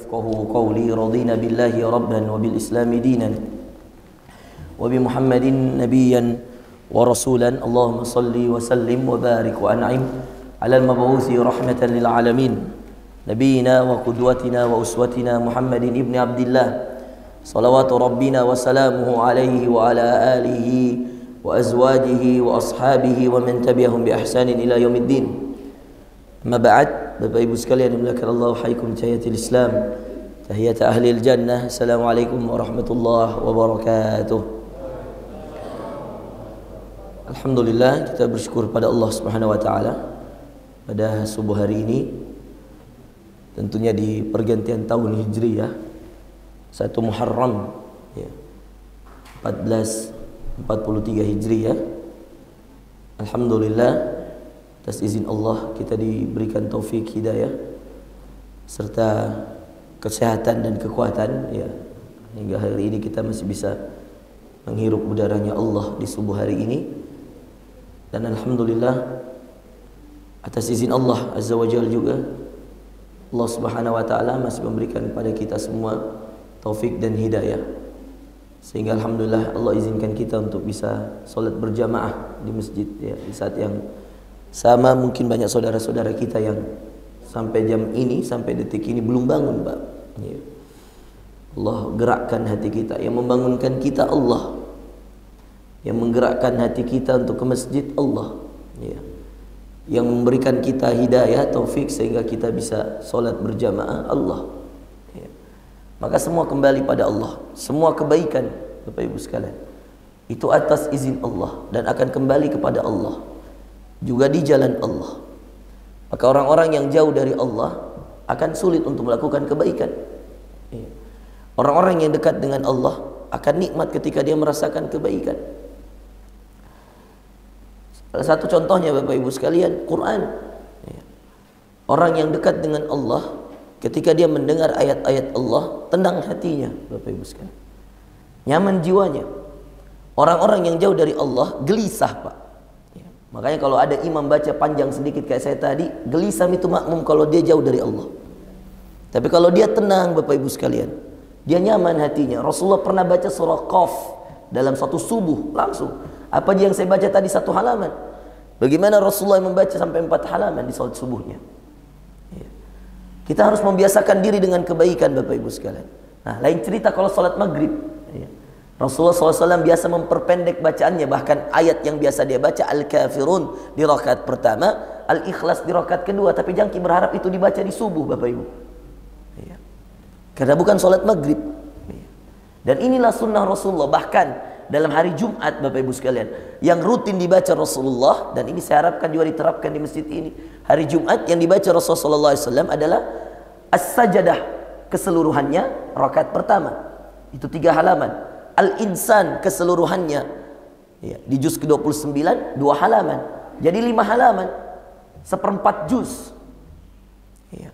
يفقهوا قولي. رضينا بالله ربا وبالإسلام دينا وبمحمد نبيا ورسولا. اللهم صل وسلم وبارك وأنعم على المبعوث رحمة للعالمين نبينا وقدوتنا وأسوتنا محمد ابن عبد الله صلوات ربنا وسلامه عليه وعلى آله وأزواجه وأصحابه ومن تبعهم بإحسان إلى يوم الدين. أما بعد, Bapak Ibu sekalian dimuliakan Allah, haykum tahiyatul Islam, tahiyat ahli jannah. Assalamualaikum warahmatullahi wabarakatuh. Alhamdulillah, kita bersyukur pada Allah Subhanahu wa taala pada subuh hari ini, tentunya di pergantian tahun Hijriyah 1 Muharram ya, 1443 Hijriyah. Alhamdulillah, atas izin Allah kita diberikan taufik hidayah serta kesehatan dan kekuatan ya, hingga hari ini kita masih bisa menghirup udaranya Allah di subuh hari ini. Dan alhamdulillah, atas izin Allah Azza wa Jalla juga, Allah Subhanahu wa taala masih memberikan kepada kita semua taufik dan hidayah, sehingga alhamdulillah Allah izinkan kita untuk bisa salat berjamaah di masjid ya, di saat yang sama. Mungkin banyak saudara-saudara kita yang sampai jam ini, sampai detik ini belum bangun, Pak ya. Allah gerakkan hati kita, yang membangunkan kita Allah, yang menggerakkan hati kita untuk ke masjid Allah ya, yang memberikan kita hidayah, taufik sehingga kita bisa solat berjamaah Allah ya. Maka semua kembali pada Allah, semua kebaikan Bapak Ibu sekalian itu atas izin Allah dan akan kembali kepada Allah, juga di jalan Allah. Maka orang-orang yang jauh dari Allah akan sulit untuk melakukan kebaikan ya. Orang-orang yang dekat dengan Allah akan nikmat ketika dia merasakan kebaikan. Salah satu contohnya Bapak Ibu sekalian, Quran ya. Orang yang dekat dengan Allah, ketika dia mendengar ayat-ayat Allah, tenang hatinya Bapak Ibu sekalian, nyaman jiwanya. Orang-orang yang jauh dari Allah gelisah, Pak ya. Makanya kalau ada imam baca panjang sedikit kayak saya tadi, gelisah itu makmum kalau dia jauh dari Allah. Tapi kalau dia tenang Bapak Ibu sekalian, dia nyaman hatinya. Rasulullah pernah baca surah Qaf dalam satu subuh langsung. Apa yang saya baca tadi 1 halaman, bagaimana Rasulullah membaca sampai 4 halaman di salat subuhnya ya. Kita harus membiasakan diri dengan kebaikan Bapak Ibu sekalian. Nah, lain cerita kalau salat maghrib ya. Rasulullah SAW biasa memperpendek bacaannya. Bahkan ayat yang biasa dia baca Al-Kafirun di rakaat pertama, Al-Ikhlas di rakaat kedua. Tapi jangan berharap itu dibaca di subuh Bapak Ibu ya. Karena bukan salat maghrib ya. Dan inilah sunnah Rasulullah. Bahkan dalam hari Jumat Bapak Ibu sekalian, yang rutin dibaca Rasulullah, dan ini saya harapkan juga diterapkan di masjid ini, hari Jumat yang dibaca Rasulullah SAW adalah As-Sajadah keseluruhannya, rakaat pertama itu 3 halaman. Al-Insan keseluruhannya ya, di juz ke-29 2 halaman, jadi 5 halaman, 1/4 juz ya.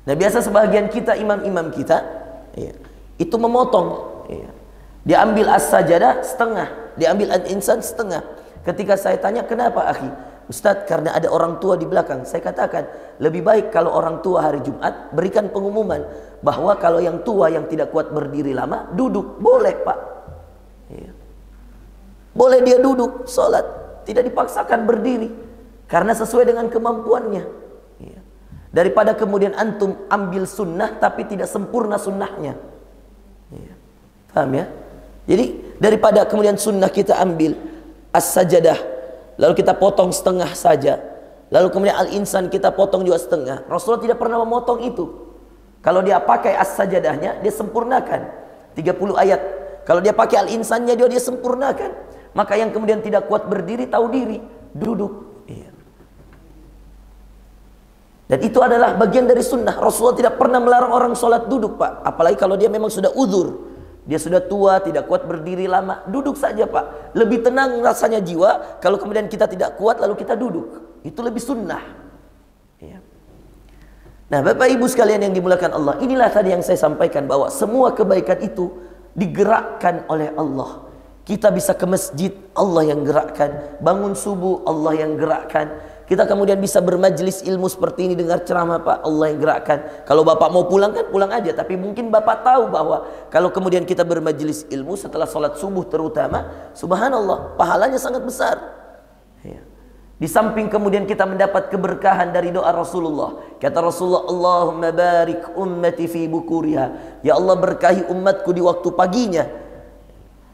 Nah, biasa sebagian kita, imam-imam kita ya, itu memotong ya. Dia ambil As-Sajadah setengah, dia ambil Al-Insan setengah. Ketika saya tanya, kenapa akhi? Ustadz, karena ada orang tua di belakang. Saya katakan, lebih baik kalau orang tua hari Jumat berikan pengumuman bahwa kalau yang tua yang tidak kuat berdiri lama, duduk. Boleh, Pak ya. Boleh dia duduk sholat, tidak dipaksakan berdiri, karena sesuai dengan kemampuannya ya. Daripada kemudian antum ambil sunnah tapi tidak sempurna sunnahnya ya. Paham ya? Jadi daripada kemudian sunnah kita ambil As-Sajadah lalu kita potong setengah saja, lalu kemudian Al-Insan kita potong juga setengah. Rasulullah tidak pernah memotong itu. Kalau dia pakai As-Sajadahnya, dia sempurnakan 30 ayat. Kalau dia pakai Al-Insannya, dia sempurnakan. Maka yang kemudian tidak kuat berdiri, tahu diri, duduk iya. Dan itu adalah bagian dari sunnah. Rasulullah tidak pernah melarang orang sholat duduk, Pak. Apalagi kalau dia memang sudah uzur, dia sudah tua, tidak kuat berdiri lama, duduk saja, Pak. Lebih tenang rasanya jiwa kalau kemudian kita tidak kuat lalu kita duduk. Itu lebih sunnah ya. Nah, Bapak Ibu sekalian yang dimuliakan Allah, inilah tadi yang saya sampaikan, bahwa semua kebaikan itu digerakkan oleh Allah. Kita bisa ke masjid, Allah yang gerakkan. Bangun subuh, Allah yang gerakkan. Kita kemudian bisa bermajlis ilmu seperti ini, dengar ceramah, Pak, Allah yang gerakkan. Kalau Bapak mau pulang kan pulang aja, tapi mungkin Bapak tahu bahwa kalau kemudian kita bermajlis ilmu setelah sholat subuh terutama, subhanallah, pahalanya sangat besar. Ya. Di samping kemudian kita mendapat keberkahan dari doa Rasulullah. Kata Rasulullah, Allahumma barik ummati fi bukuriha. Ya Allah, berkahi umatku di waktu paginya.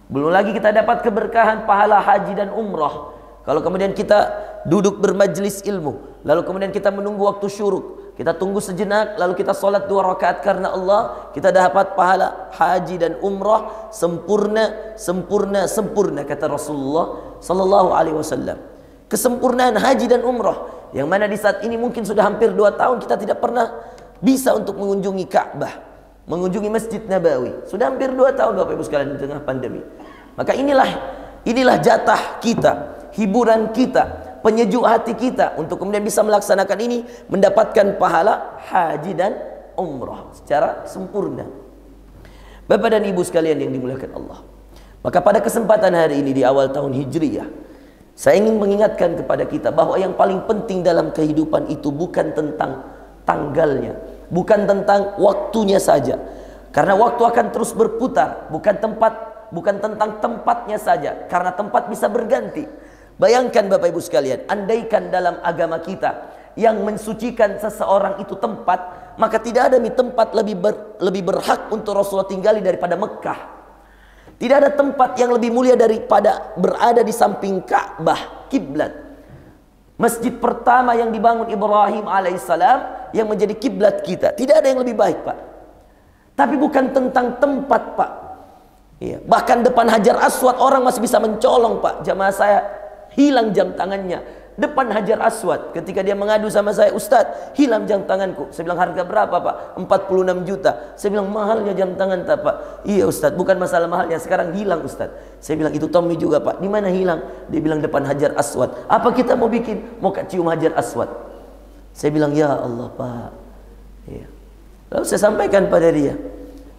Belum lagi kita dapat keberkahan pahala haji dan umrah. Kalau kemudian kita duduk bermajlis ilmu, lalu kemudian kita menunggu waktu syuruk, kita tunggu sejenak, lalu kita sholat 2 rakaat karena Allah, kita dapat pahala haji dan umrah sempurna, sempurna, sempurna, kata Rasulullah sallallahu alaihi wasallam. Kesempurnaan haji dan umrah, yang mana di saat ini mungkin sudah hampir 2 tahun kita tidak pernah bisa untuk mengunjungi Ka'bah, mengunjungi Masjid Nabawi. Sudah hampir 2 tahun Bapak Ibu sekalian di tengah pandemi. Maka inilah jatah kita, hiburan kita, penyejuk hati kita untuk kemudian bisa melaksanakan ini, mendapatkan pahala haji dan umrah secara sempurna. Bapak dan Ibu sekalian yang dimuliakan Allah, maka pada kesempatan hari ini di awal tahun Hijriyah, saya ingin mengingatkan kepada kita bahwa yang paling penting dalam kehidupan itu bukan tentang tanggalnya, bukan tentang waktunya saja, karena waktu akan terus berputar, bukan tentang tempatnya saja, karena tempat bisa berganti. Bayangkan Bapak Ibu sekalian, andaikan dalam agama kita yang mensucikan seseorang itu tempat, maka tidak ada tempat lebih berhak untuk Rasulullah tinggali daripada Mekah. Tidak ada tempat yang lebih mulia daripada berada di samping Ka'bah, kiblat. Masjid pertama yang dibangun Ibrahim alaihissalam yang menjadi kiblat kita. Tidak ada yang lebih baik, Pak. Tapi bukan tentang tempat, Pak. Iya. Bahkan depan Hajar Aswad orang masih bisa mencolong, Pak. Jamaah saya hilang jam tangannya depan Hajar Aswad ketika dia mengadu sama saya, Ustadz, hilang jam tanganku. Saya bilang, harga berapa, Pak? 46 juta. Saya bilang, mahalnya jam tangan tak, Pak? Iya Ustadz, bukan masalah mahalnya, sekarang hilang Ustadz. Saya bilang, itu Tommy juga, Pak. Di mana hilang? Dia bilang, depan Hajar Aswad. Apa kita mau bikin? Mau cium Hajar Aswad. Saya bilang, ya Allah, Pak. Iya. Lalu saya sampaikan pada dia,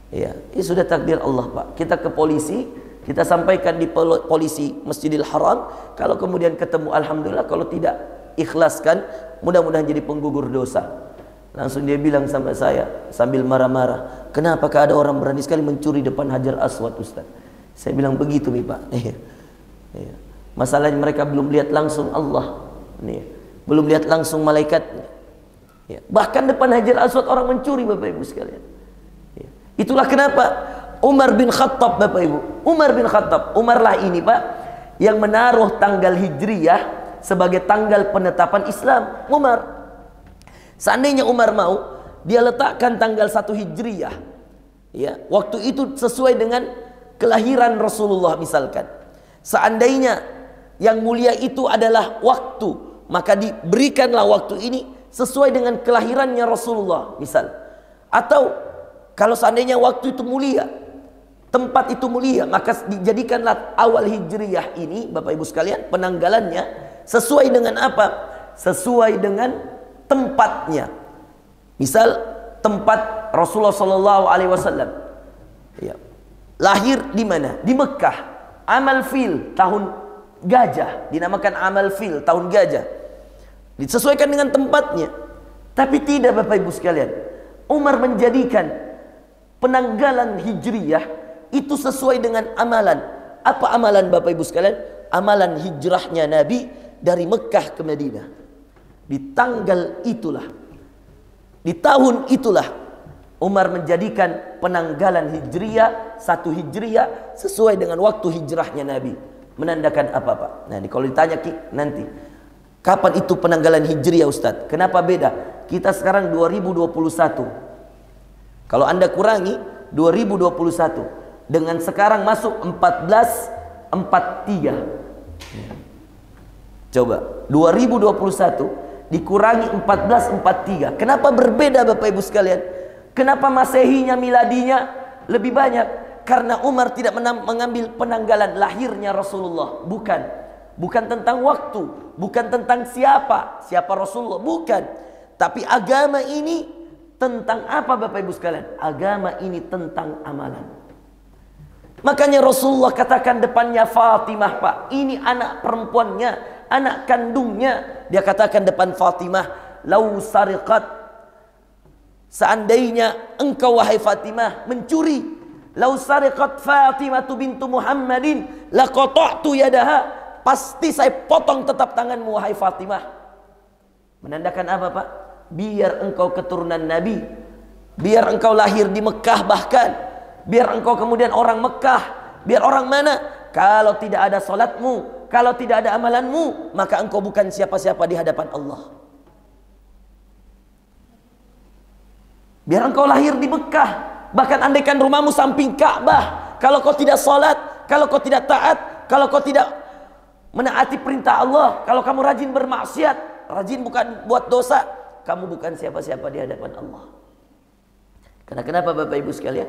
ya, ini sudah takdir Allah, Pak. Kita ke polisi, kita sampaikan di polisi Masjidil Haram. Kalau kemudian ketemu, alhamdulillah. Kalau tidak, ikhlaskan, mudah-mudahan jadi penggugur dosa. Langsung dia bilang sama saya sambil marah-marah, kenapakah ada orang berani sekali mencuri depan Hajar Aswad, Ustaz? Saya bilang, begitu nih, Pak. Masalahnya mereka belum lihat langsung Allah, belum lihat langsung malaikatnya. Bahkan depan Hajar Aswad orang mencuri, Bapak Ibu sekalian. Itulah kenapa Umar bin Khattab, Bapak Ibu, Umar bin Khattab, Umarlah ini, Pak, yang menaruh tanggal Hijriyah sebagai tanggal penetapan Islam. Umar, seandainya Umar mau, dia letakkan tanggal 1 Hijriyah, ya, waktu itu sesuai dengan kelahiran Rasulullah misalkan. Seandainya yang mulia itu adalah waktu, maka diberikanlah waktu ini sesuai dengan kelahirannya Rasulullah misal. Atau kalau seandainya waktu itu mulia, tempat itu mulia, maka dijadikanlah awal Hijriyah ini, Bapak Ibu sekalian, penanggalannya sesuai dengan apa? Sesuai dengan tempatnya. Misal tempat Rasulullah SAW, ya, lahir di mana? Di Mekah. Amal fil, tahun gajah, dinamakan amal fil, tahun gajah. Disesuaikan dengan tempatnya. Tapi tidak, Bapak Ibu sekalian, Umar menjadikan penanggalan Hijriyah itu sesuai dengan amalan. Apa amalan, Bapak Ibu sekalian? Amalan hijrahnya Nabi dari Mekah ke Madinah. Di tanggal itulah, di tahun itulah, Umar menjadikan penanggalan Hijriyah, 1 Hijriyah sesuai dengan waktu hijrahnya Nabi. Menandakan apa, Pak? Nah, kalau ditanya nanti, kapan itu penanggalan Hijriyah, Ustadz? Kenapa beda? Kita sekarang 2021. Kalau Anda kurangi 2021 dengan sekarang masuk 1443. Coba 2021 dikurangi 1443. Kenapa berbeda, Bapak Ibu sekalian? Kenapa Masehinya, miladinya lebih banyak? Karena Umar tidak mengambil penanggalan lahirnya Rasulullah. Bukan tentang waktu, bukan tentang siapa Rasulullah, bukan. Tapi agama ini tentang apa, Bapak Ibu sekalian? Agama ini tentang amalan. Makanya Rasulullah katakan depannya Fatimah, Pak, ini anak perempuannya, anak kandungnya. Dia katakan depan Fatimah, lau sariqat, seandainya engkau wahai Fatimah mencuri, lau sariqat Fatimah bintu Muhammadin laqata'tu yadaha, pasti saya potong tetap tanganmu wahai Fatimah. Menandakan apa, Pak? Biar engkau keturunan Nabi, biar engkau lahir di Mekah, bahkan biar engkau kemudian orang Mekah, biar orang mana, kalau tidak ada salatmu, kalau tidak ada amalanmu, maka engkau bukan siapa-siapa di hadapan Allah. Biar engkau lahir di Mekah, bahkan andaikan rumahmu samping Ka'bah, kalau kau tidak salat, kalau kau tidak taat, kalau kau tidak menaati perintah Allah, kalau kamu rajin bermaksiat, rajin bukan buat dosa, kamu bukan siapa-siapa di hadapan Allah. Karena kenapa Bapak Ibu sekalian?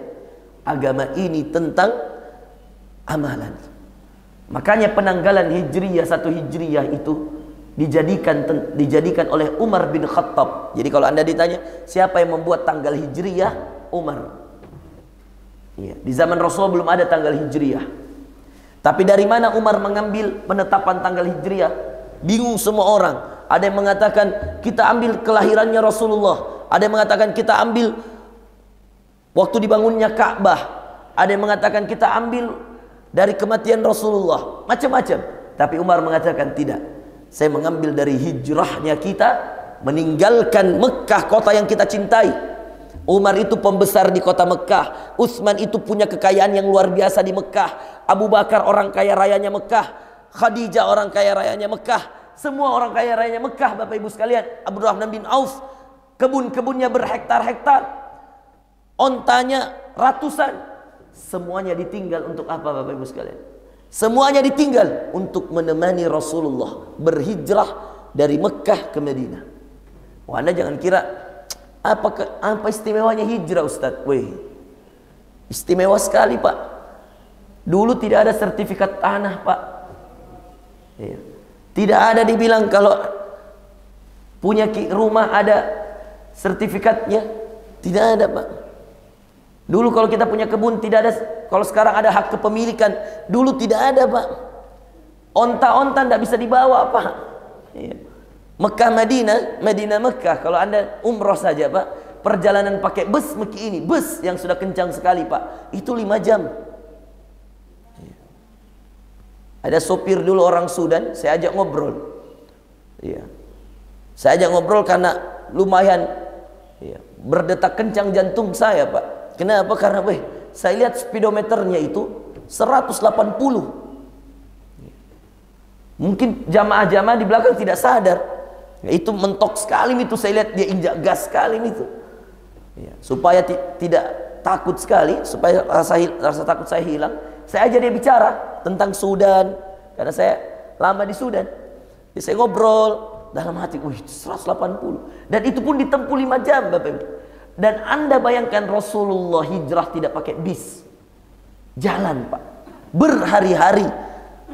Agama ini tentang amalan. Makanya penanggalan Hijriyah, 1 Hijriyah itu dijadikan oleh Umar bin Khattab. Jadi kalau Anda ditanya siapa yang membuat tanggal Hijriyah, Umar. Ya, di zaman Rasul belum ada tanggal Hijriyah. Tapi dari mana Umar mengambil penetapan tanggal Hijriyah? Bingung semua orang. Ada yang mengatakan kita ambil kelahirannya Rasulullah, ada yang mengatakan kita ambil waktu dibangunnya Ka'bah, ada yang mengatakan kita ambil dari kematian Rasulullah, macam-macam. Tapi Umar mengatakan tidak, saya mengambil dari hijrahnya kita, meninggalkan Mekah, kota yang kita cintai. Umar itu pembesar di kota Mekah, Utsman itu punya kekayaan yang luar biasa di Mekah, Abu Bakar orang kaya rayanya Mekah, Khadijah orang kaya rayanya Mekah, semua orang kaya rayanya Mekah, Bapak Ibu sekalian. Abdurrahman bin Auf, kebun-kebunnya berhektar-hektar, ontanya ratusan, semuanya ditinggal untuk apa Bapak Ibu sekalian? Semuanya ditinggal untuk menemani Rasulullah berhijrah dari Mekah ke Madinah. Wah, Anda jangan kira apa istimewanya hijrah, Ustaz? Weh, istimewa sekali, Pak. Dulu tidak ada sertifikat tanah, Pak. Iya. Tidak ada dibilang kalau punya rumah ada sertifikatnya. Tidak ada, Pak. Dulu kalau kita punya kebun tidak ada. Kalau sekarang ada hak kepemilikan, dulu tidak ada, Pak. Onta-onta tidak bisa dibawa, Pak. Iya. Mekah Madinah, Madinah Mekah, kalau Anda umroh saja, Pak, perjalanan pakai bus ini, bus yang sudah kencang sekali, Pak, itu 5 jam. Iya. Ada sopir dulu orang Sudan, saya ajak ngobrol. Iya. Saya ajak ngobrol karena lumayan, iya, berdetak kencang jantung saya, Pak. Kenapa? Karena saya lihat speedometernya itu 180. Mungkin jamaah-jamaah di belakang tidak sadar. Ya, itu mentok sekali itu, saya lihat dia injak gas sekali itu. Ya, supaya tidak takut sekali, supaya rasa takut saya hilang, saya ajak dia bicara tentang Sudan, karena saya lama di Sudan. Jadi saya ngobrol dalam hati, 180. Dan itu pun ditempuh 5 jam, Bapak Ibu. Dan Anda bayangkan Rasulullah hijrah tidak pakai bis, jalan, Pak, berhari-hari,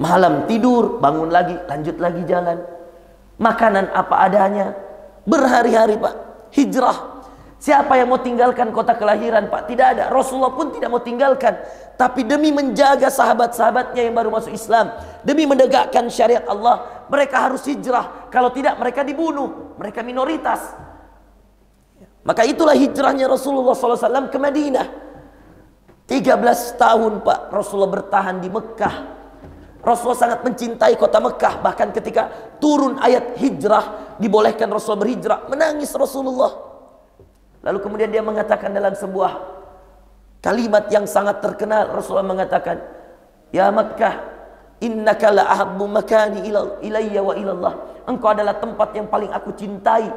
malam tidur, bangun lagi, lanjut lagi jalan. Makanan apa adanya, berhari-hari, Pak, hijrah. Siapa yang mau tinggalkan kota kelahiran, Pak? Tidak ada. Rasulullah pun tidak mau tinggalkan. Tapi demi menjaga sahabat-sahabatnya yang baru masuk Islam, demi menegakkan syariat Allah, mereka harus hijrah. Kalau tidak, mereka dibunuh. Mereka minoritas. Maka itulah hijrahnya Rasulullah SAW ke Madinah. 13 tahun, Pak, Rasulullah bertahan di Mekah. Rasulullah sangat mencintai kota Mekah. Bahkan ketika turun ayat hijrah, dibolehkan Rasulullah berhijrah, menangis Rasulullah. Lalu kemudian dia mengatakan dalam sebuah kalimat yang sangat terkenal, Rasulullah mengatakan, "Ya Makkah, innaka la ahabbu makani ilayya wa ilallah." Engkau adalah tempat yang paling aku cintai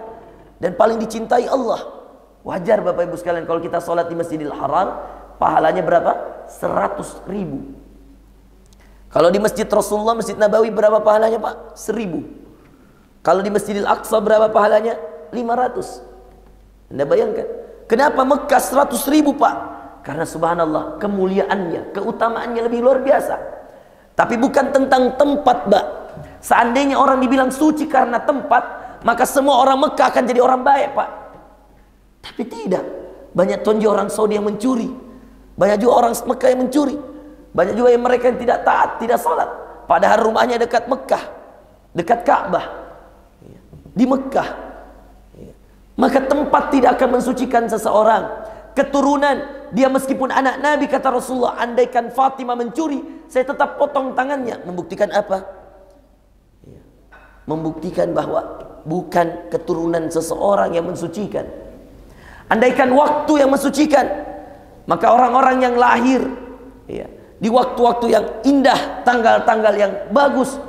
dan paling dicintai Allah. Wajar Bapak Ibu sekalian kalau kita sholat di Masjidil Haram, pahalanya berapa? 100.000. Kalau di Masjid Rasulullah, Masjid Nabawi, berapa pahalanya, Pak? 1000. Kalau di Masjidil Aqsa berapa pahalanya? 500. Anda bayangkan. Kenapa Mekah 100.000, Pak? Karena subhanallah, kemuliaannya, keutamaannya lebih luar biasa. Tapi bukan tentang tempat, Pak. Seandainya orang dibilang suci karena tempat, maka semua orang Mekah akan jadi orang baik, Pak. Tapi tidak. Banyak tonjol orang Saudi yang mencuri. Banyak juga orang Mekah yang mencuri. Banyak juga yang mereka yang tidak taat, tidak salat, padahal rumahnya dekat Mekah, dekat Ka'bah, di Mekah. Maka tempat tidak akan mensucikan seseorang. Keturunan, dia meskipun anak Nabi, kata Rasulullah, andaikan Fatimah mencuri, saya tetap potong tangannya. Membuktikan apa? Membuktikan bahwa bukan keturunan seseorang yang mensucikan. Andaikan waktu yang mensucikan, maka orang-orang yang lahir di waktu-waktu yang indah, tanggal-tanggal yang bagus,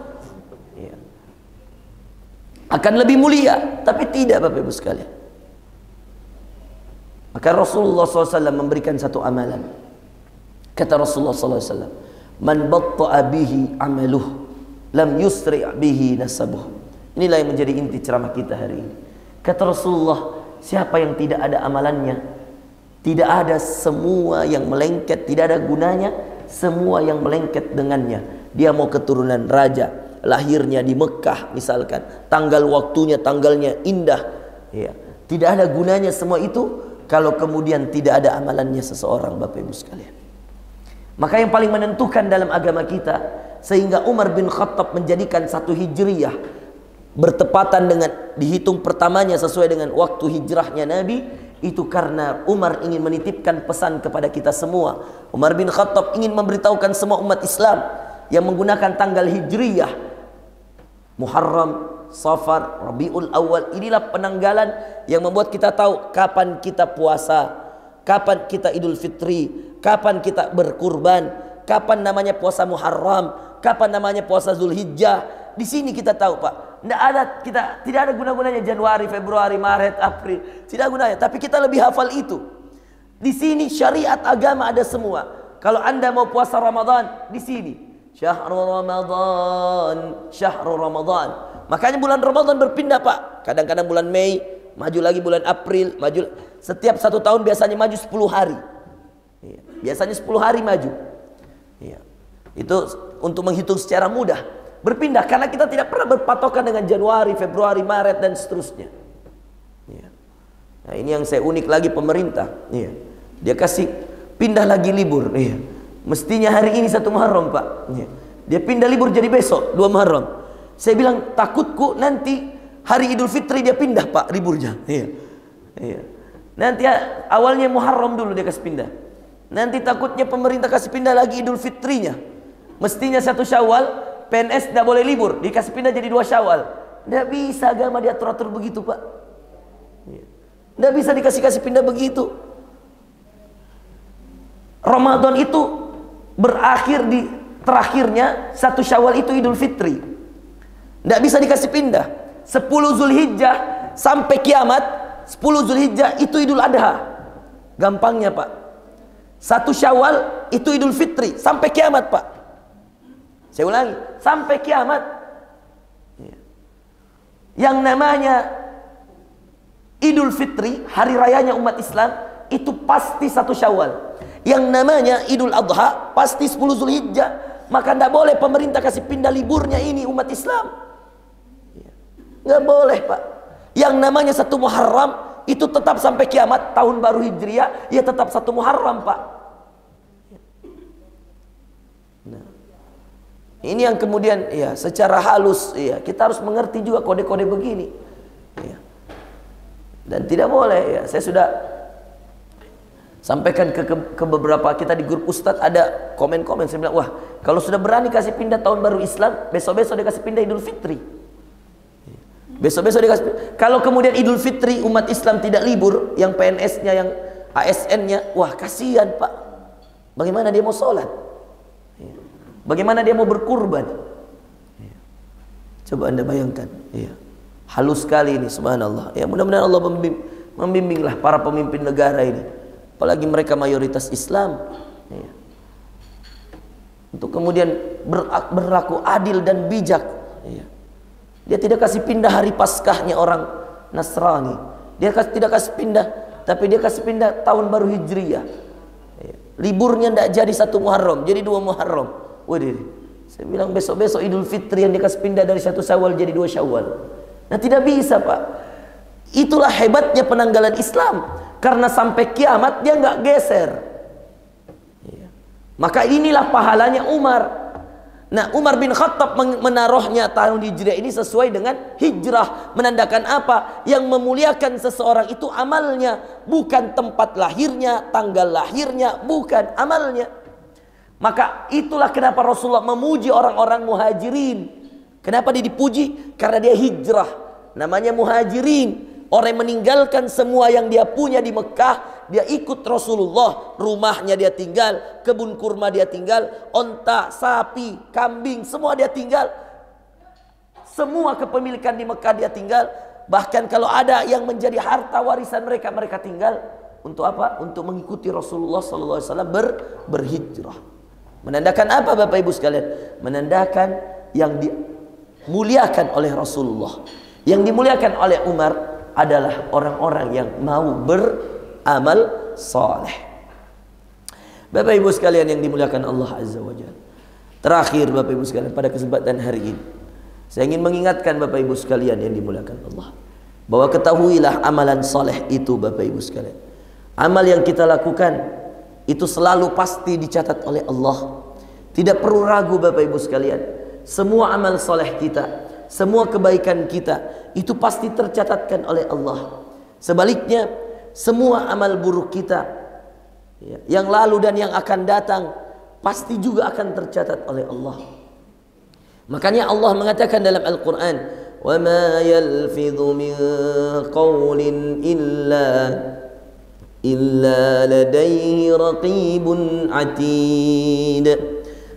akan lebih mulia. Tapi tidak, Bapak Ibu sekalian. Maka Rasulullah SAW memberikan satu amalan. Kata Rasulullah SAW, man batta'a bihi amaluh, lam yusri' bihi nasabuh. Inilah yang menjadi inti ceramah kita hari ini. Kata Rasulullah, siapa yang tidak ada amalannya, tidak ada semua yang melengket, tidak ada gunanya semua yang melengket dengannya. Dia mau keturunan raja, lahirnya di Mekah misalkan, tanggal waktunya, tanggalnya indah, tidak ada gunanya semua itu kalau kemudian tidak ada amalannya seseorang, Bapak Ibu sekalian. Maka yang paling menentukan dalam agama kita, sehingga Umar bin Khattab menjadikan satu hijriyah bertepatan dengan dihitung pertamanya sesuai dengan waktu hijrahnya Nabi, itu karena Umar ingin menitipkan pesan kepada kita semua. Umar bin Khattab ingin memberitahukan semua umat Islam yang menggunakan tanggal hijriyah, Muharram, Safar, Rabiul Awal, inilah penanggalan yang membuat kita tahu kapan kita puasa, kapan kita Idul Fitri, kapan kita berkurban, kapan namanya puasa Muharram, kapan namanya puasa Zulhijjah. Di sini kita tahu, Pak. Tidak ada guna-gunanya Januari, Februari, Maret, April. Tidak gunanya, tapi kita lebih hafal itu. Di sini syariat agama ada semua. Kalau Anda mau puasa Ramadan, di sini Syahrul Ramadan, Syahrul Ramadan. Makanya bulan Ramadan berpindah, Pak. Kadang-kadang bulan Mei, maju lagi bulan April, maju. Setiap 1 tahun biasanya maju 10 hari. Biasanya 10 hari maju. Itu untuk menghitung secara mudah. Berpindah karena kita tidak pernah berpatokan dengan Januari, Februari, Maret dan seterusnya. Nah, ini yang saya unik lagi pemerintah. Dia kasih pindah lagi libur. Mestinya hari ini 1 Muharram, Pak. Dia pindah libur jadi besok 2 Muharram. Saya bilang takutku nanti hari Idul Fitri dia pindah, Pak, liburnya. Nanti awalnya Muharram dulu dia kasih pindah. Nanti takutnya pemerintah kasih pindah lagi Idul Fitrinya. Mestinya 1 Syawal, PNS tidak boleh libur, dikasih pindah jadi 2 Syawal. Tidak bisa agama diatur-atur begitu, Pak. Tidak bisa dikasih pindah begitu. Ramadan itu berakhir di terakhirnya 1 Syawal itu Idul Fitri. Tidak bisa dikasih pindah. 10 Zulhijjah sampai kiamat, 10 Zulhijjah itu Idul Adha. Gampangnya, Pak. 1 Syawal itu Idul Fitri sampai kiamat, Pak. Saya ulangi, sampai kiamat. Yang namanya Idul Fitri, hari rayanya umat Islam, itu pasti 1 Syawal. Yang namanya Idul Adha pasti 10 Zulhijjah. Maka tidak boleh pemerintah kasih pindah liburnya ini umat Islam. Nggak boleh, Pak. Yang namanya 1 Muharram itu tetap sampai kiamat, tahun baru Hijriah, ya tetap 1 Muharram, Pak. Nah, ini yang kemudian secara halus kita harus mengerti juga kode-kode begini. Dan tidak boleh, saya sudah sampaikan ke beberapa kita di grup Ustadz, ada komen-komen, saya bilang, wah, kalau sudah berani kasih pindah tahun baru Islam, besok-besok dia kasih pindah Idul Fitri. Besok-besok dikasih. Kalau kemudian Idul Fitri umat Islam tidak libur, yang PNS-nya, yang ASN-nya, wah kasihan, Pak. Bagaimana dia mau sholat? Bagaimana dia mau berkurban? Coba Anda bayangkan. Halus sekali ini, subhanallah. Mudah-mudahan Allah membimbinglah para pemimpin negara ini, apalagi mereka mayoritas Islam, untuk kemudian berlaku adil dan bijak. Dia tidak kasih pindah hari Paskahnya orang Nasrani. Dia tidak kasih pindah, tapi dia kasih pindah tahun baru Hijriyah. Liburnya tidak jadi 1 Muharram, jadi 2 Muharram. Waduh, saya bilang besok-besok Idul Fitri yang dikasih pindah dari 1 Syawal jadi 2 Syawal. Nah, tidak bisa, Pak. Itulah hebatnya penanggalan Islam. Karena sampai kiamat dia nggak geser. Maka inilah pahalanya Umar. Nah, Umar bin Khattab menaruhnya tahun Hijriah ini sesuai dengan hijrah. Menandakan apa? Yang memuliakan seseorang itu amalnya, bukan tempat lahirnya, tanggal lahirnya, bukan amalnya. Maka itulah kenapa Rasulullah memuji orang-orang muhajirin. Kenapa dia dipuji? Karena dia hijrah. Namanya muhajirin. Orang yang meninggalkan semua yang dia punya di Mekah, dia ikut Rasulullah. Rumahnya dia tinggal, kebun kurma dia tinggal, onta, sapi, kambing, semua dia tinggal. Semua kepemilikan di Mekah dia tinggal. Bahkan kalau ada yang menjadi harta warisan mereka, mereka tinggal. Untuk apa? Untuk mengikuti Rasulullah SAW berhijrah. Menandakan apa Bapak Ibu sekalian? Menandakan yang dimuliakan oleh Rasulullah, yang dimuliakan oleh Umar adalah orang-orang yang mau beramal saleh. Bapak Ibu sekalian yang dimuliakan Allah Azza wa Jalla. Terakhir Bapak Ibu sekalian, pada kesempatan hari ini saya ingin mengingatkan Bapak Ibu sekalian yang dimuliakan Allah, bahwa ketahuilah amalan saleh itu Bapak Ibu sekalian, amal yang kita lakukan itu selalu pasti dicatat oleh Allah. Tidak perlu ragu Bapak Ibu sekalian, semua amal saleh kita, semua kebaikan kita itu pasti tercatatkan oleh Allah. Sebaliknya, semua amal buruk kita yang lalu dan yang akan datang pasti juga akan tercatat oleh Allah. Makanya Allah mengatakan dalam Al-Quran, وَمَا يَلْفِظُ مِنْ قَوْلٍ إِلَّا لَدَيْهِ رَقِيبٌ عَتِيدٌ.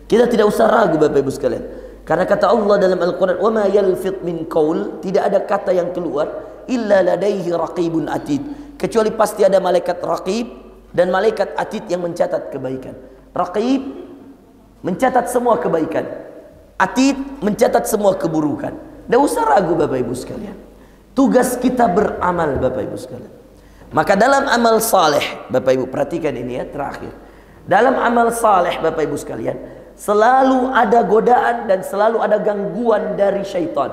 Kita tidak usah ragu Bapak Ibu sekalian, karena kata Allah dalam Al-Quran, وَمَا يَلْفِظْ مِنْ قَوْلٍ, tidak ada kata yang keluar, إِلَّا لَدَيْهِ رَقِيبٌ عَتِيدٌ, kecuali pasti ada malaikat raqib dan malaikat atid yang mencatat kebaikan. Raqib mencatat semua kebaikan, atid mencatat semua keburukan. Tidak usah ragu Bapak Ibu sekalian, tugas kita beramal Bapak Ibu sekalian. Maka dalam amal saleh, Bapak Ibu perhatikan ini ya, terakhir, dalam amal saleh Bapak Ibu sekalian, selalu ada godaan dan selalu ada gangguan dari syaitan.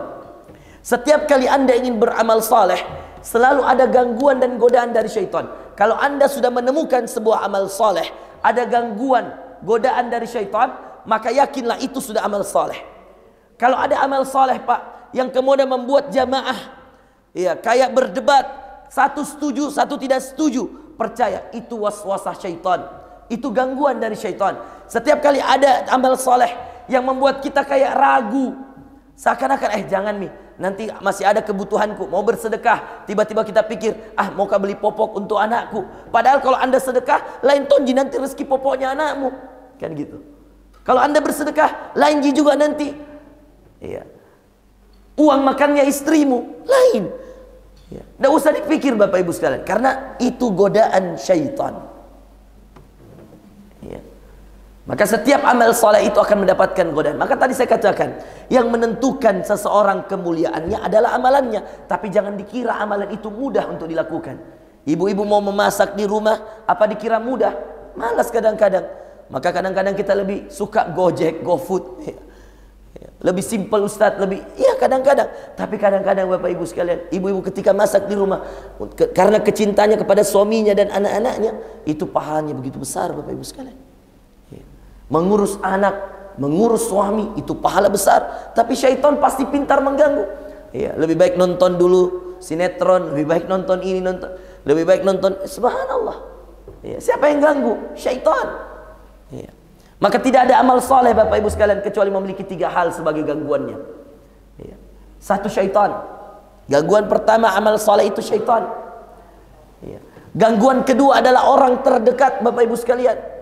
Setiap kali Anda ingin beramal saleh, selalu ada gangguan dan godaan dari syaitan. Kalau Anda sudah menemukan sebuah amal saleh, ada gangguan, godaan dari syaitan, maka yakinlah itu sudah amal saleh. Kalau ada amal saleh Pak, yang kemudian membuat jamaah ya kayak berdebat, satu setuju, satu tidak setuju, percaya itu waswasah syaitan, itu gangguan dari syaitan. Setiap kali ada amal saleh yang membuat kita kayak ragu, seakan-akan jangan nih, nanti masih ada kebutuhanku, mau bersedekah, tiba-tiba kita pikir, mau beli popok untuk anakku. Padahal kalau Anda sedekah, lain tonji nanti rezeki popoknya anakmu, kan gitu. Kalau Anda bersedekah, lain juga nanti uang makannya istrimu, lain. Tidak usah dipikir Bapak Ibu sekalian, karena itu godaan syaitan. Maka setiap amal saleh itu akan mendapatkan godaan. Maka tadi saya katakan, yang menentukan seseorang kemuliaannya adalah amalannya. Tapi jangan dikira amalan itu mudah untuk dilakukan. Ibu-ibu mau memasak di rumah, apa dikira mudah? Malas kadang-kadang. Maka kadang-kadang kita lebih suka Gojek, GoFood. Lebih simpel Ustadz, lebih kadang-kadang. Tapi kadang-kadang Bapak Ibu sekalian, ibu-ibu ketika masak di rumah, karena kecintanya kepada suaminya dan anak-anaknya, itu pahalanya begitu besar Bapak Ibu sekalian. Mengurus anak, mengurus suami, itu pahala besar. Tapi syaitan pasti pintar mengganggu. Lebih baik nonton dulu sinetron, lebih baik nonton ini, lebih baik nonton, subhanallah. Siapa yang ganggu? Syaitan. Maka tidak ada amal saleh Bapak Ibu sekalian kecuali memiliki 3 hal sebagai gangguannya. Satu, syaitan. Gangguan pertama amal saleh itu syaitan. Gangguan kedua adalah orang terdekat Bapak Ibu sekalian.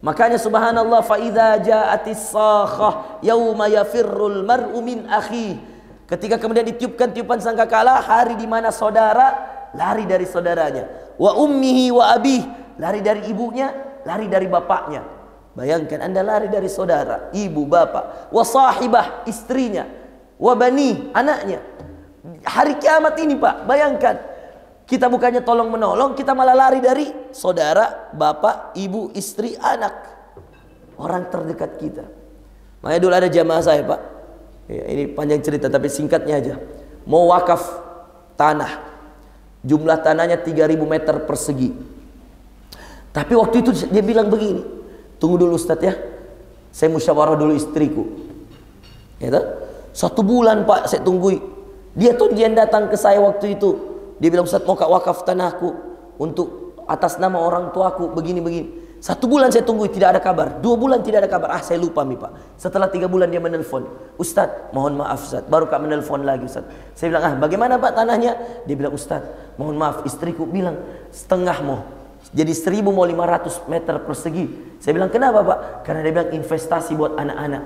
Makanya subhanallah, fa idza ja'atis sakhah yauma yafirrul mar'u min akhi. Ketika kemudian ditiupkan tiupan sangkakala, hari di mana saudara lari dari saudaranya. Wa ummihi wa abih, lari dari ibunya, lari dari bapaknya. Bayangkan Anda lari dari saudara, ibu, bapak, wa sahibah, istrinya, wa bani, anaknya. Hari kiamat ini Pak, bayangkan, kita bukannya tolong menolong, kita malah lari dari saudara, bapak, ibu, istri, anak, orang terdekat kita. Makanya dulu ada jamaah saya Pak, ini panjang cerita tapi singkatnya aja, mau wakaf tanah, jumlah tanahnya 3000 meter persegi. Tapi waktu itu dia bilang begini, tunggu dulu Ustaz ya, saya musyawarah dulu istriku. Ya toh? 1 bulan Pak saya tunggui. Dia datang ke saya waktu itu. Dia bilang, Ustaz mau wakaf tanahku untuk atas nama orang tuaku begini-begini. 1 bulan saya tunggu tidak ada kabar, 2 bulan tidak ada kabar. Saya lupa nih Pak. Setelah 3 bulan dia menelpon, Ustaz mohon maaf Ustaz, baru Kak menelpon lagi Ustaz. Saya bilang, bagaimana Pak tanahnya? Dia bilang, Ustaz mohon maaf istriku bilang setengah mau jadi 1000 mau 500 meter persegi. Saya bilang, kenapa Pak? Karena dia bilang investasi buat anak-anak.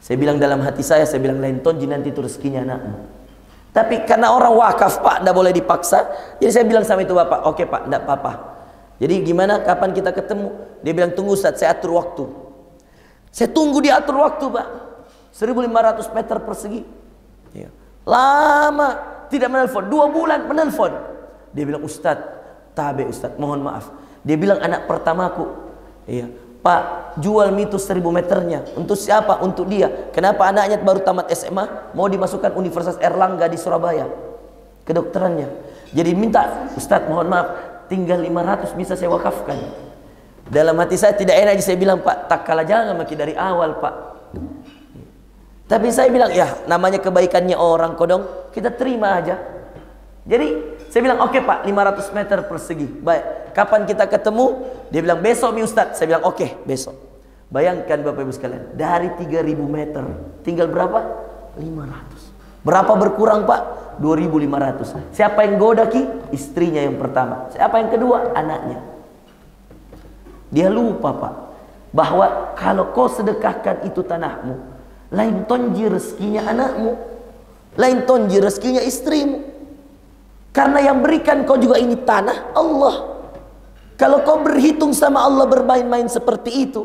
Saya bilang dalam hati saya bilang, lain tonji nanti itu rezekinya anakmu. Tapi karena orang wakaf Pak, tidak boleh dipaksa. Jadi saya bilang sama itu Bapak, oke Pak, tidak apa-apa. Jadi gimana, kapan kita ketemu? Dia bilang, tunggu Ustaz, saya atur waktu. Saya tunggu dia atur waktu Pak. 1500 meter persegi. Ya. Lama, tidak menelpon. 2 bulan menelpon. Dia bilang, Ustaz, tabe Ustaz, mohon maaf. Dia bilang, anak pertamaku. Iya. Pak, jual mitu 1000 meternya. Untuk siapa? Untuk dia. Kenapa anaknya baru tamat SMA, mau dimasukkan Universitas Erlangga di Surabaya, kedokterannya. Jadi minta, Ustaz mohon maaf, tinggal 500 bisa saya wakafkan. Dalam hati saya tidak enak, saya bilang, Pak, tak kalah jangan makin dari awal Pak. Tapi saya bilang, ya namanya kebaikannya orang kodong, kita terima aja. Jadi saya bilang, oke Pak, 500 meter persegi. Baik, kapan kita ketemu? Dia bilang, besok mi Ustaz. Saya bilang, oke, besok. Bayangkan Bapak Ibu sekalian, dari 3000 meter tinggal berapa? 500. Berapa berkurang Pak? 2500. Siapa yang goda Ki? Istrinya yang pertama. Siapa yang kedua? Anaknya. Dia lupa Pak, bahwa kalau kau sedekahkan itu tanahmu, lain tonji rezekinya anakmu, lain tonji rezekinya istrimu. Karena yang berikan kau juga ini tanah Allah. Kalau kau berhitung sama Allah bermain-main seperti itu,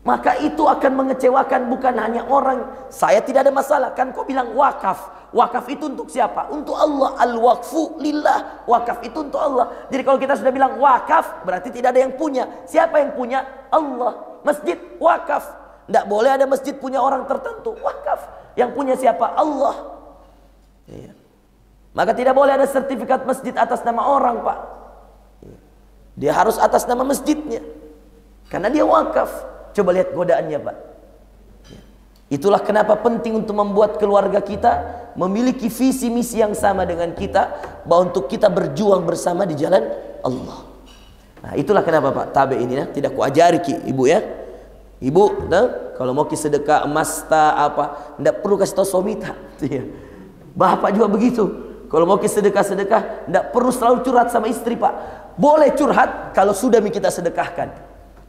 maka itu akan mengecewakan bukan hanya orang. Saya tidak ada masalah, kan kau bilang wakaf. Wakaf itu untuk siapa? Untuk Allah. Al-waqfu lillah. Wakaf itu untuk Allah. Jadi kalau kita sudah bilang wakaf, berarti tidak ada yang punya. Siapa yang punya? Allah. Masjid wakaf. Tidak boleh ada masjid punya orang tertentu. Wakaf. Yang punya siapa? Allah. Iya. Maka tidak boleh ada sertifikat masjid atas nama orang Pak. Dia harus atas nama masjidnya, karena dia wakaf. Coba lihat godaannya Pak. Itulah kenapa penting untuk membuat keluarga kita memiliki visi misi yang sama dengan kita, bahwa untuk kita berjuang bersama di jalan Allah. Nah itulah kenapa Pak tabe ini ya, tidak kuajari Ki Ibu ya. Ibu nah, kalau mau ki sedekah emas apa, tidak perlu kasih tahu suami tak. Bapak juga begitu. Kalau mau sedekah-sedekah, tidak perlu selalu curhat sama istri Pak. Boleh curhat kalau sudah kita sedekahkan.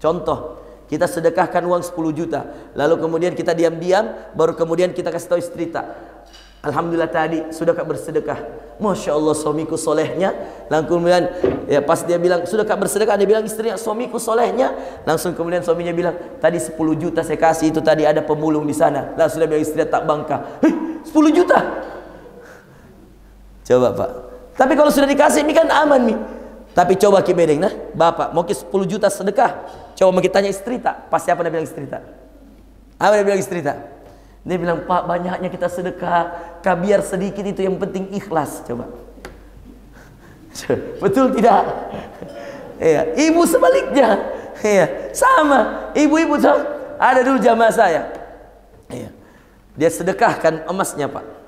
Contoh, kita sedekahkan uang 10 juta, lalu kemudian kita diam-diam, baru kemudian kita kasih tahu istri tak, alhamdulillah tadi sudah kak bersedekah, masya Allah suamiku solehnya. Lalu kemudian ya pas dia bilang sudah kak bersedekah, dia bilang istrinya suamiku solehnya. Langsung kemudian suaminya bilang, tadi 10 juta saya kasih itu tadi ada pemulung di sana. Lalu sudah bilang istrinya tak bangka, 10 juta. Coba Pak. Tapi kalau sudah dikasih ini kan aman nih. Tapi coba Ki Bedeng nah, Bapak mau 10 juta sedekah. Coba mau kita tanya istri tak? Pasti apa dia bilang istri tak? Apa dia bilang istri tak? Dia bilang, Pak banyaknya kita sedekah, biar sedikit itu yang penting ikhlas. Coba. Betul tidak? Iya. Ibu sebaliknya. Iya. Sama. Ibu-ibu tuh ada dulu jamaah saya. Iya. Dia sedekahkan emasnya Pak.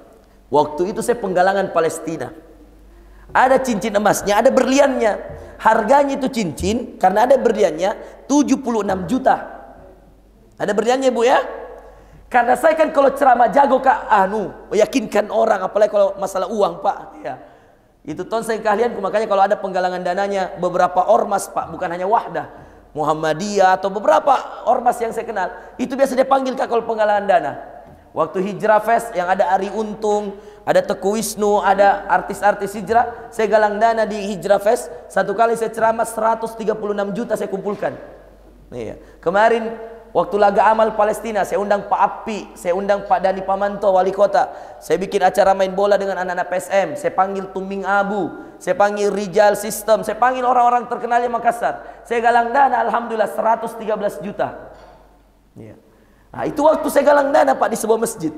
Waktu itu saya penggalangan Palestina. Ada cincin emasnya, ada berliannya. Harganya itu cincin, karena ada berliannya 76 juta. Ada berliannya Bu ya. Karena saya kan kalau ceramah jago Kak, meyakinkan orang, apalagi kalau masalah uang Pak. Ya. Itu saya kalian, makanya kalau ada penggalangan dananya beberapa ormas Pak, bukan hanya Wahdah, Muhammadiyah atau beberapa ormas yang saya kenal, itu biasa dia panggil Kak kalau penggalangan dana. Waktu Hijrah Fest yang ada Ari Untung, ada Teguh Wisnu, ada artis-artis hijrah, saya galang dana di Hijrah Fest. Satu kali saya ceramah 136 juta saya kumpulkan. Iya. Kemarin waktu laga amal Palestina, saya undang Pak Api, saya undang Pak Dani Pamanto wali kota. Saya bikin acara main bola dengan anak-anak PSM. Saya panggil Tumbing Abu, saya panggil Rijal System, saya panggil orang-orang terkenalnya Makassar. Saya galang dana alhamdulillah 113 juta. Iya. Nah, itu waktu saya galang dana Pak di sebuah masjid.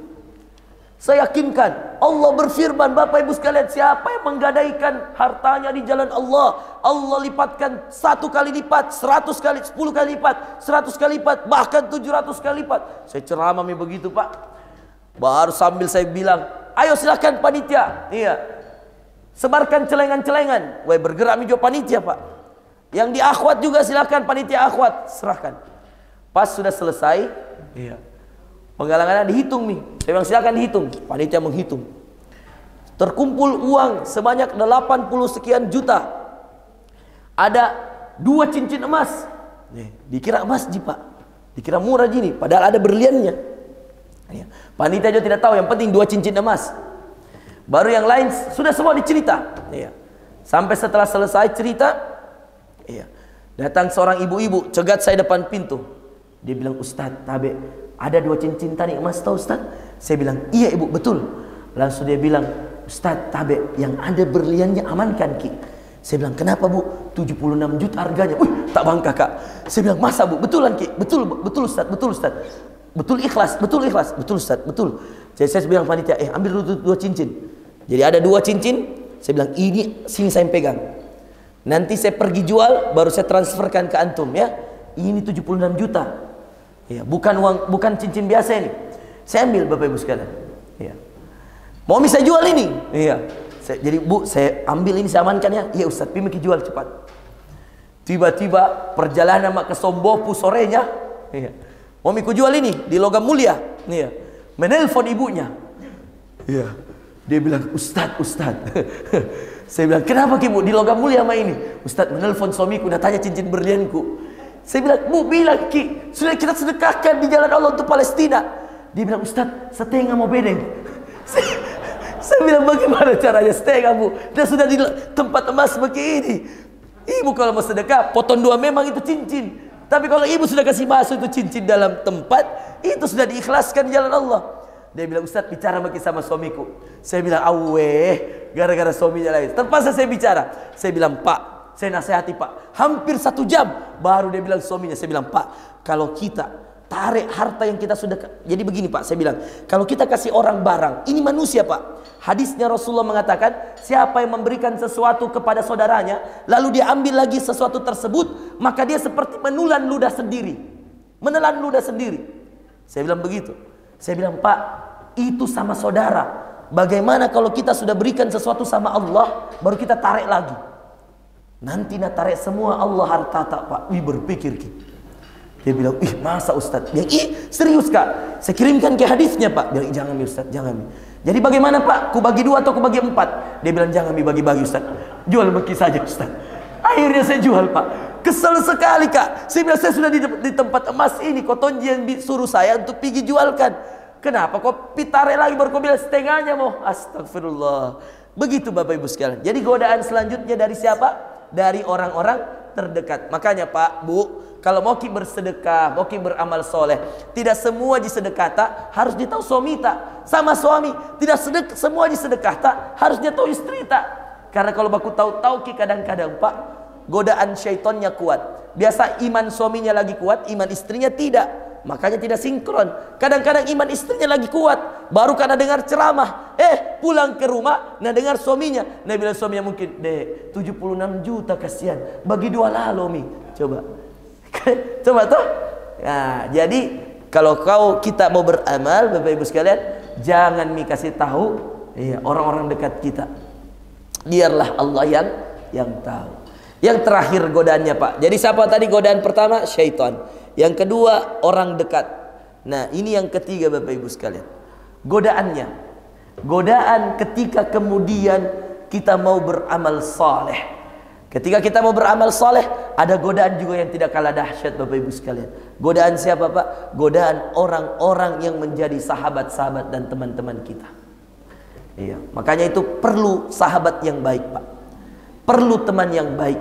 Saya yakinkan Allah berfirman, Bapak Ibu sekalian, siapa yang menggadaikan hartanya di jalan Allah, Allah lipatkan 1 kali lipat, 100 kali, 10 kali lipat, 100 kali lipat, bahkan 700 kali lipat. Saya ceramah begitu Pak. Baru sambil saya bilang, ayo silakan panitia, iya, sebarkan celengan-celengan. Wah, bergerak meja panitia Pak. Yang di akhwat juga silakan, panitia akhwat serahkan. Pas sudah selesai, iya, penggalangan dihitung nih. Saya bilang silakan dihitung. Panitia menghitung. Terkumpul uang sebanyak 80 sekian juta. Ada 2 cincin emas. Nih, dikira emas ji Pak. Dikira murah gini, padahal ada berliannya. Ya. Panitia juga tidak tahu, yang penting 2 cincin emas. Baru yang lain sudah semua dicerita. Ya. Sampai setelah selesai cerita, ya, datang seorang ibu-ibu, cegat saya depan pintu. Dia bilang, Ustadz Tabe, ada 2 cincin tadi emas tahu Ustadz? Saya bilang, iya ibu, betul. Langsung dia bilang, Ustadz Tabe, yang ada berliannya amankan Ki. Saya bilang, kenapa bu? 76 juta harganya. Wih, tak bangka Kak. Saya bilang, masa bu? Betulan Ki? Betul, betul Ustadz, betul Ustadz. Betul ikhlas, betul ikhlas. Betul Ustadz, betul. Jadi saya bilang panitia, ambil dulu 2 cincin. Jadi ada 2 cincin. Saya bilang, ini sini saya pegang. Nanti saya pergi jual, baru saya transferkan ke antum ya. Ini 76 juta. Ya, bukan uang, bukan cincin biasa ini. Saya ambil Bapak Ibu sekalian. Ya. Mau saya jual ini? Iya. Jadi Bu, saya ambil ini, saya amankan ya. Iya Ustaz, pergi jual cepat. Tiba-tiba perjalanan ke Sombopu sorenya. Iya. Mau ku jual ini di Logam Mulia. Iya. Menelpon ibunya. Iya. Dia bilang, Ustaz. Saya bilang, kenapa Ki Bu di Logam Mulia sama ini? Ustaz menelpon suamiku, nak tanya cincin berlianku. Saya bilang, Bu bilang Ki, sudah kita sedekahkan di jalan Allah untuk Palestina. Dia bilang, Ustaz, setengah mau bedeng. Saya bilang, bagaimana caranya setengah Bu? Dia sudah di tempat emas begini. Ibu kalau mau sedekah, potong 2 memang itu cincin. Tapi kalau ibu sudah kasih masuk itu cincin dalam tempat, itu sudah diikhlaskan di jalan Allah. Dia bilang, Ustaz bicara sama suamiku. Saya bilang, aweh, gara-gara suaminya lain. Terpaksa saya bicara. Saya bilang, Pak, saya nasihati Pak, hampir 1 jam baru dia bilang suaminya. Saya bilang, Pak, kalau kita tarik harta yang kita sudah, jadi begini Pak, saya bilang, kalau kita kasih orang barang, ini manusia Pak. Hadisnya Rasulullah mengatakan, siapa yang memberikan sesuatu kepada saudaranya, lalu dia ambil lagi sesuatu tersebut, maka dia seperti menelan ludah sendiri. Menelan ludah sendiri. Saya bilang begitu. Saya bilang, Pak, itu sama saudara. Bagaimana kalau kita sudah berikan sesuatu sama Allah, baru kita tarik lagi? Nanti nak tarik semua Allah harta tak Pak. Wih, berpikir Ki. Dia bilang, ih masa Ustaz? Dia bilang, ih serius Kak. Saya kirimkan ke hadisnya Pak. Dia bilang, jangan mi Ustaz, jangan mi. Jadi bagaimana Pak? Ku bagi 2 atau ku bagi 4? Dia bilang, jangan mi, bagi-bagi Ustaz. Jual bagi saja Ustaz. Akhirnya saya jual Pak. Kesel sekali Kak. Saya bilang, saya sudah di tempat emas ini. Kau Tonji yang suruh saya untuk pergi jualkan. Kenapa kau pitare lagi baru kau bilang setengahnya mau? Astagfirullah. Begitu Bapak Ibu sekalian. Jadi godaan selanjutnya dari siapa? Dari orang-orang terdekat. Makanya Pak, Bu, kalau mau ki bersedekah, mau ki beramal soleh, tidak semua disedekah tak harus dia tahu suami tak. Sama suami, tidak semua disedekah tak harus dia tahu istri tak. Karena kalau baku tahu ki kadang-kadang Pak, godaan syaitonnya kuat. Biasa iman suaminya lagi kuat, iman istrinya tidak. Makanya tidak sinkron. Kadang-kadang iman istrinya lagi kuat, baru karena dengar ceramah, pulang ke rumah, nah dengar suaminya, nah bilang suaminya mungkin, Dek, 76 juta kasihan, bagi 2 lalo mi. Coba. Coba tuh. Nah, jadi kalau kita mau beramal, Bapak Ibu sekalian, jangan mi kasih tahu orang-orang dekat kita. Biarlah Allah yang tahu. Yang terakhir godaannya Pak. Jadi siapa tadi godaan pertama? Syaitan. Yang kedua orang dekat. Nah ini yang ketiga Bapak Ibu sekalian. Godaannya. Godaan ketika kemudian kita mau beramal saleh. Ketika kita mau beramal saleh, ada godaan juga yang tidak kalah dahsyat Bapak Ibu sekalian. Godaan siapa Pak? Godaan orang-orang yang menjadi sahabat-sahabat dan teman-teman kita. Iya, makanya itu perlu sahabat yang baik Pak. Perlu teman yang baik.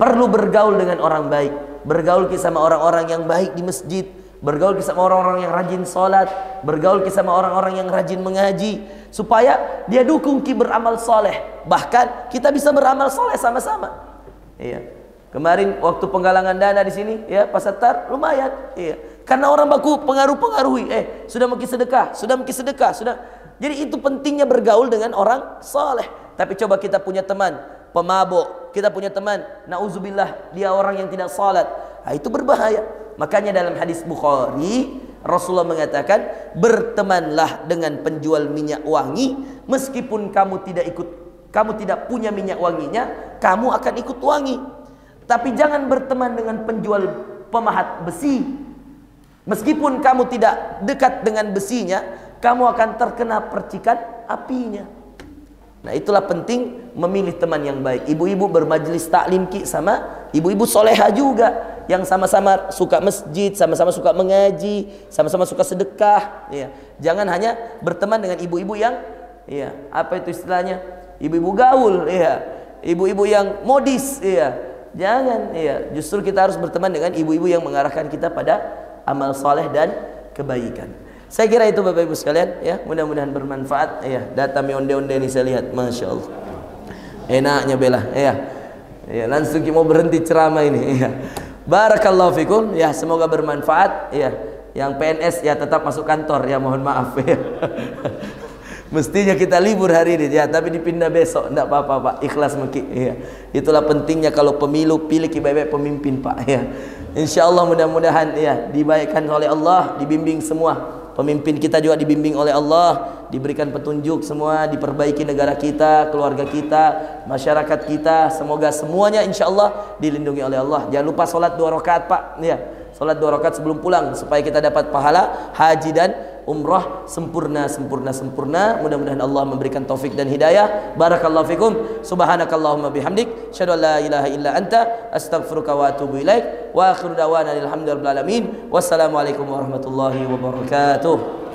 Perlu bergaul dengan orang baik. Bergaul sama orang-orang yang baik di masjid, bergaul sama orang-orang yang rajin sholat, bergaul sama orang-orang yang rajin mengaji, supaya dia dukung ki beramal soleh. Bahkan kita bisa beramal soleh sama-sama. Iya. Kemarin waktu penggalangan dana di sini, ya Pak Sattar, lumayan. Iya. Karena orang baku pengaruhi, sudah mungkin sedekah, sudah. Jadi itu pentingnya bergaul dengan orang saleh. Tapi coba kita punya teman pemabuk, kita punya teman nauzubillah dia orang yang tidak salat, itu berbahaya. Makanya dalam hadis Bukhari Rasulullah mengatakan, bertemanlah dengan penjual minyak wangi, meskipun kamu tidak punya minyak wanginya, kamu akan ikut wangi. Tapi jangan berteman dengan penjual pemahat besi, meskipun kamu tidak dekat dengan besinya, kamu akan terkena percikan apinya. Nah, itulah penting memilih teman yang baik. Ibu-ibu bermajlis taklim sama ibu-ibu soleha juga, yang sama-sama suka masjid, sama-sama suka mengaji, sama-sama suka sedekah. Ya. Jangan hanya berteman dengan ibu-ibu yang, ya, apa itu istilahnya, ibu-ibu gaul, ya, ibu-ibu yang modis, ya. Jangan, ya. Justru kita harus berteman dengan ibu-ibu yang mengarahkan kita pada amal soleh dan kebaikan. Saya kira itu Bapak Ibu sekalian, ya, mudah-mudahan bermanfaat. Ya, data onde-onde ini saya lihat, masya Allah, enaknya bela, ya, ya, langsung kita mau berhenti ceramah ini, ya. Barakallahu fikum, ya, semoga bermanfaat, ya. Yang PNS ya tetap masuk kantor, ya, mohon maaf, ya. Mestinya kita libur hari ini, ya, tapi dipindah besok, enggak apa-apa Pak, ikhlas mungkin, ya. Itulah pentingnya kalau pemilu, pilih baik-baik pemimpin Pak, ya. Insya Allah mudah-mudahan, ya, dibaikkan oleh Allah, dibimbing semua. Pemimpin kita juga dibimbing oleh Allah, diberikan petunjuk semua, diperbaiki negara kita, keluarga kita, masyarakat kita. Semoga semuanya insya Allah dilindungi oleh Allah. Jangan lupa sholat 2 rakaat Pak, ya, sholat 2 rakaat sebelum pulang supaya kita dapat pahala haji dan umrah sempurna. Mudah-mudahan Allah memberikan taufik dan hidayah. Barakallahu fikum. Subhanakallahumma bihamdik, syadu an la ilaha illa anta, astaghfiruka wa atubu ilaik. Wa akhiru da'wana alhamdulillahi rabbil alamin. Wassalamualaikum warahmatullahi wabarakatuh.